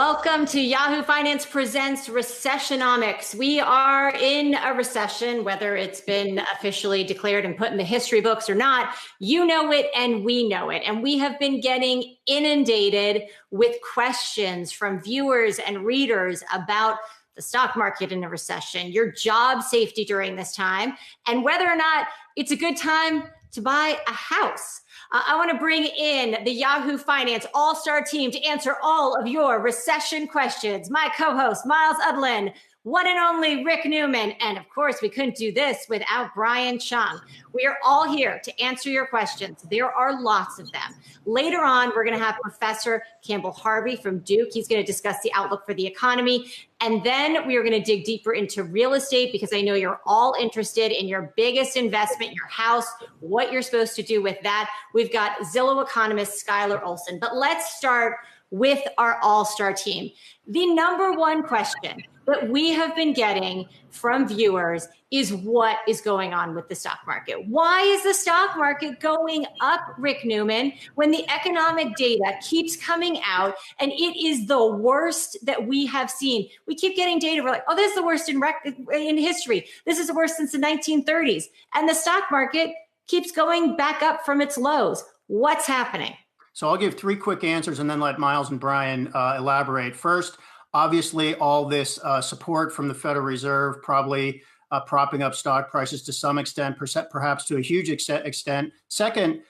Welcome to Yahoo Finance Presents Recessionomics. We are in a recession, whether it's been officially declared and put in the history books or not. You know it and we know it. And we have been getting inundated with questions from viewers and readers about the stock market in a recession, your job safety during this time, and whether or not it's a good time to buy a house. I want to bring in the Yahoo Finance All-Star team to answer all of your recession questions. My co-host, Miles Udlin, one and only Rick Newman, and of course, we couldn't do this without Brian Chung. We are all here to answer your questions. There are lots of them. Later on, we're going to have Professor Campbell Harvey from Duke. He's going to discuss the outlook for the economy. And then we are going to dig deeper into real estate because I know you're all interested in your biggest investment, your house, what you're supposed to do with that. We've got Zillow economist Skylar Olson. But let's start with our all-star team. The number one question that we have been getting from viewers is what is going on with the stock market? Why is the stock market going up, Rick Newman, when the economic data keeps coming out and it is the worst that we have seen? We keep getting data. We're like, oh, this is the worst in history. This is the worst since the 1930s. And the stock market keeps going back up from its lows. What's happening? So I'll give three quick answers and then let Miles and Brian elaborate. First, obviously, all this support from the Federal Reserve probably propping up stock prices to some extent, perhaps to a huge extent. Second,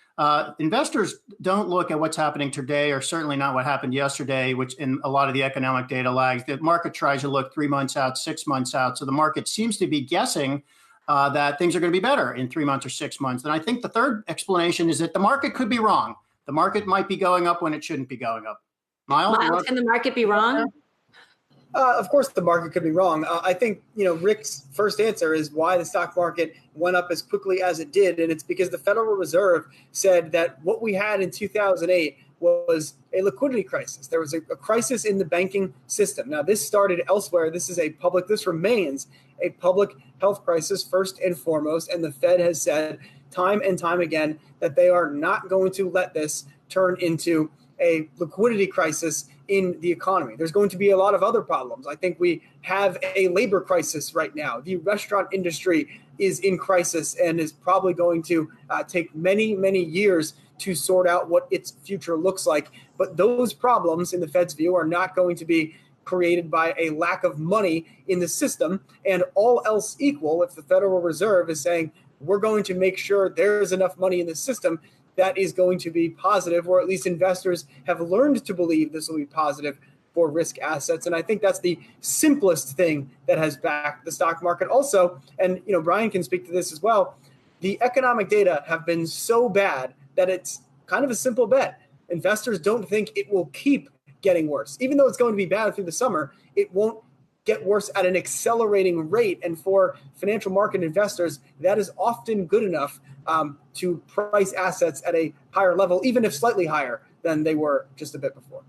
investors don't look at what's happening today, or certainly not what happened yesterday, which in a lot of the economic data lags. The market tries to look 3 months out, 6 months out. So the market seems to be guessing that things are going to be better in 3 months or 6 months. And I think the third explanation is that the market could be wrong. The market might be going up when it shouldn't be going up. Miles, can the market be wrong? Of course, the market could be wrong. I think, Rick's first answer is why the stock market went up as quickly as it did. And it's because the Federal Reserve said that what we had in 2008 was a liquidity crisis. There was a crisis in the banking system. Now, this started elsewhere. This remains a public health crisis first and foremost. And the Fed has said time and time again that they are not going to let this turn into a liquidity crisis in the economy. There's going to be a lot of other problems. I think we have a labor crisis right now. The restaurant industry is in crisis and is probably going to take many, many years to sort out what its future looks like. But those problems, in the Fed's view, are not going to be created by a lack of money in the system. And all else equal, if the Federal Reserve is saying, we're going to make sure there's enough money in the system, that is going to be positive, or at least investors have learned to believe this will be positive for risk assets. And I think that's the simplest thing that has backed the stock market. Also, and Brian can speak to this as well, the economic data have been so bad that it's kind of a simple bet. Investors don't think it will keep getting worse. Even though it's going to be bad through the summer, it won't get worse at an accelerating rate. And for financial market investors, that is often good enough to price assets at a higher level, even if slightly higher than they were just a bit before.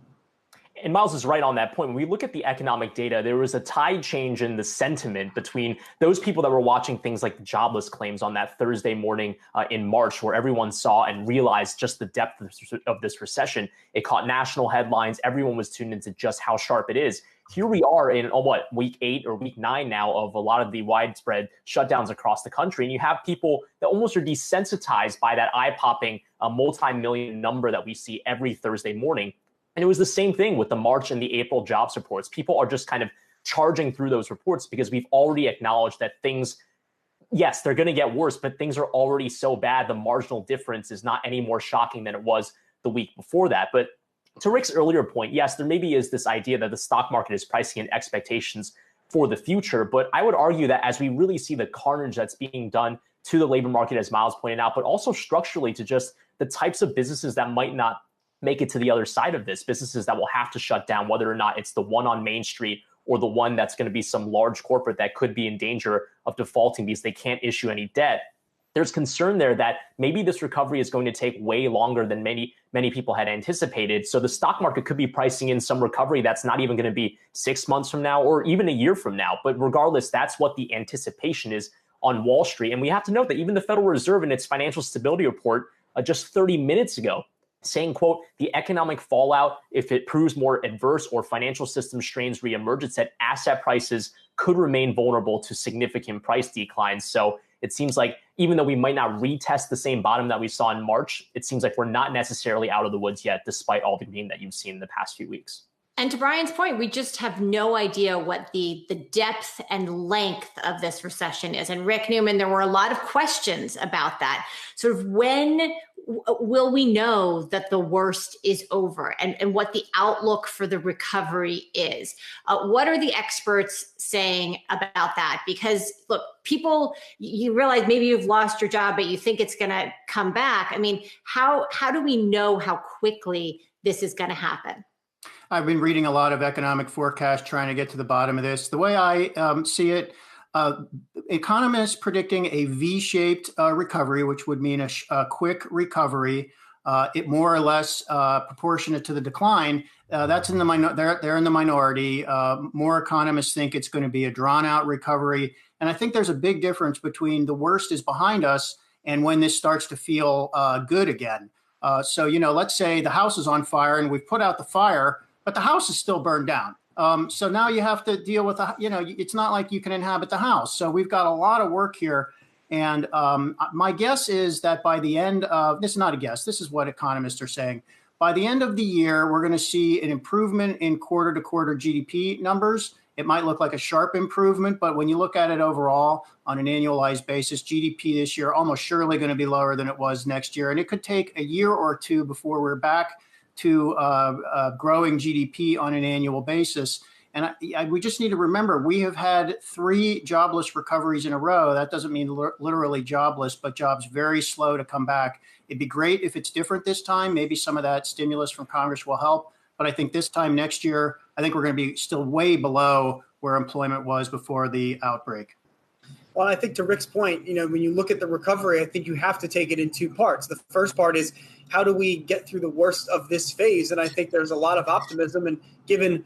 And Miles is right on that point. When we look at the economic data, there was a tide change in the sentiment between those people that were watching things like the jobless claims on that Thursday morning in March, where everyone saw and realized just the depth of this recession. It caught national headlines. Everyone was tuned into just how sharp it is. Here we are in week 8 or week 9 now of a lot of the widespread shutdowns across the country. And you have people that almost are desensitized by that eye-popping multi-million number that we see every Thursday morning. And it was the same thing with the March and the April jobs reports. People are just kind of charging through those reports because we've already acknowledged that things, yes, they're going to get worse, but things are already so bad. The marginal difference is not any more shocking than it was the week before that. But to Rick's earlier point, yes, there maybe is this idea that the stock market is pricing in expectations for the future. But I would argue that as we really see the carnage that's being done to the labor market, as Miles pointed out, but also structurally to just the types of businesses that might not make it to the other side of this, businesses that will have to shut down, whether or not it's the one on Main Street or the one that's going to be some large corporate that could be in danger of defaulting because they can't issue any debt. There's concern there that maybe this recovery is going to take way longer than many people had anticipated. So the stock market could be pricing in some recovery that's not even going to be 6 months from now or even a year from now. But regardless, that's what the anticipation is on Wall Street. And we have to note that even the Federal Reserve in its financial stability report just 30 minutes ago saying, quote, the economic fallout, if it proves more adverse or financial system strains reemerge, it said asset prices could remain vulnerable to significant price declines. So it seems like even though we might not retest the same bottom that we saw in March, it seems like we're not necessarily out of the woods yet, despite all the green that you've seen in the past few weeks. And to Brian's point, we just have no idea what the depth and length of this recession is. And Rick Newman, there were a lot of questions about that. Sort of when will we know that the worst is over, and what the outlook for the recovery is? What are the experts saying about that? Because look, people, you realize maybe you've lost your job, but you think it's going to come back. I mean, how do we know how quickly this is going to happen? I've been reading a lot of economic forecasts trying to get to the bottom of this. The way I see it, economists predicting a V-shaped recovery, which would mean a quick recovery, it more or less proportionate to the decline. That's in the they're in the minority. More economists think it's going to be a drawn-out recovery, and I think there's a big difference between the worst is behind us and when this starts to feel good again. So let's say the house is on fire and we've put out the fire, but the house is still burned down. So now you have to deal with, it's not like you can inhabit the house. So we've got a lot of work here. And my guess is that by the end of, this is not a guess, this is what economists are saying. By the end of the year, we're going to see an improvement in quarter to quarter GDP numbers. It might look like a sharp improvement, but when you look at it overall on an annualized basis, GDP this year almost surely going to be lower than it was next year. And it could take a year or two before we're back to growing GDP on an annual basis. And we just need to remember, we have had 3 jobless recoveries in a row. That doesn't mean literally jobless, but jobs very slow to come back. It'd be great if it's different this time. Maybe some of that stimulus from Congress will help. But I think this time next year, I think we're going to be still way below where employment was before the outbreak. Well, I think to Rick's point, when you look at the recovery, I think you have to take it in 2 parts. The first part is, how do we get through the worst of this phase? And I think there's a lot of optimism, and given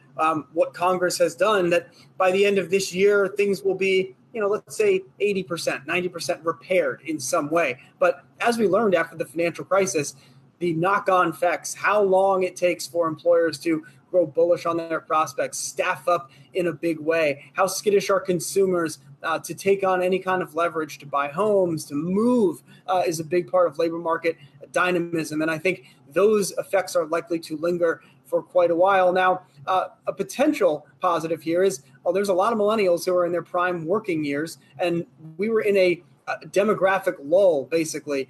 what Congress has done, that by the end of this year, things will be, let's say 80%, 90% repaired in some way. But as we learned after the financial crisis, the knock-on effects, how long it takes for employers to grow bullish on their prospects, staff up in a big way, how skittish are consumers to take on any kind of leverage, to buy homes, to move, is a big part of labor market dynamism. And I think those effects are likely to linger for quite a while. Now, a potential positive here is, there's a lot of millennials who are in their prime working years, and we were in a demographic lull, basically,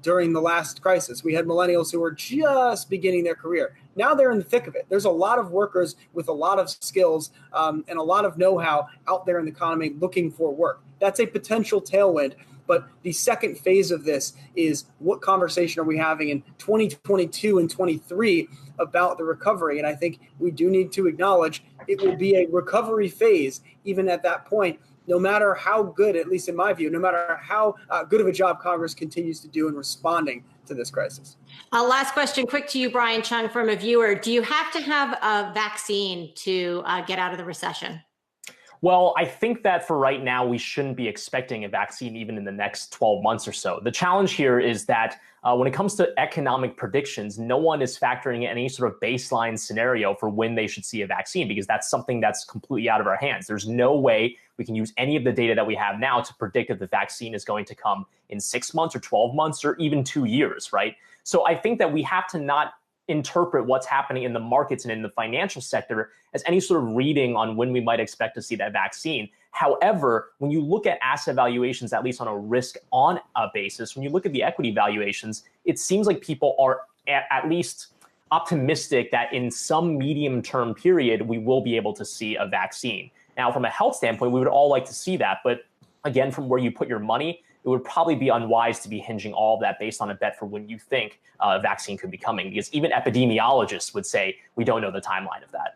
during the last crisis. We had millennials who were just beginning their career. Now they're in the thick of it. There's a lot of workers with a lot of skills and a lot of know-how out there in the economy looking for work. That's a potential tailwind. But the second phase of this is, what conversation are we having in 2022 and 23 about the recovery? And I think we do need to acknowledge it will be a recovery phase, even at that point, no matter how good, at least in my view, no matter how good of a job Congress continues to do in responding to this crisis. Last question, quick to you, Brian Chung, from a viewer. Do you have to have a vaccine to get out of the recession? Well, I think that for right now, we shouldn't be expecting a vaccine even in the next 12 months or so. The challenge here is that when it comes to economic predictions, no one is factoring in any sort of baseline scenario for when they should see a vaccine, because that's something that's completely out of our hands. There's no way we can use any of the data that we have now to predict if the vaccine is going to come in 6 months or 12 months or even 2 years, right? So I think that we have to not interpret what's happening in the markets and in the financial sector as any sort of reading on when we might expect to see that vaccine. However, when you look at asset valuations, at least on a risk on a basis, when you look at the equity valuations, it seems like people are at least optimistic that in some medium term period, we will be able to see a vaccine. Now, from a health standpoint, we would all like to see that. But again, from where you put your money, it would probably be unwise to be hinging all of that based on a bet for when you think a vaccine could be coming, because even epidemiologists would say we don't know the timeline of that.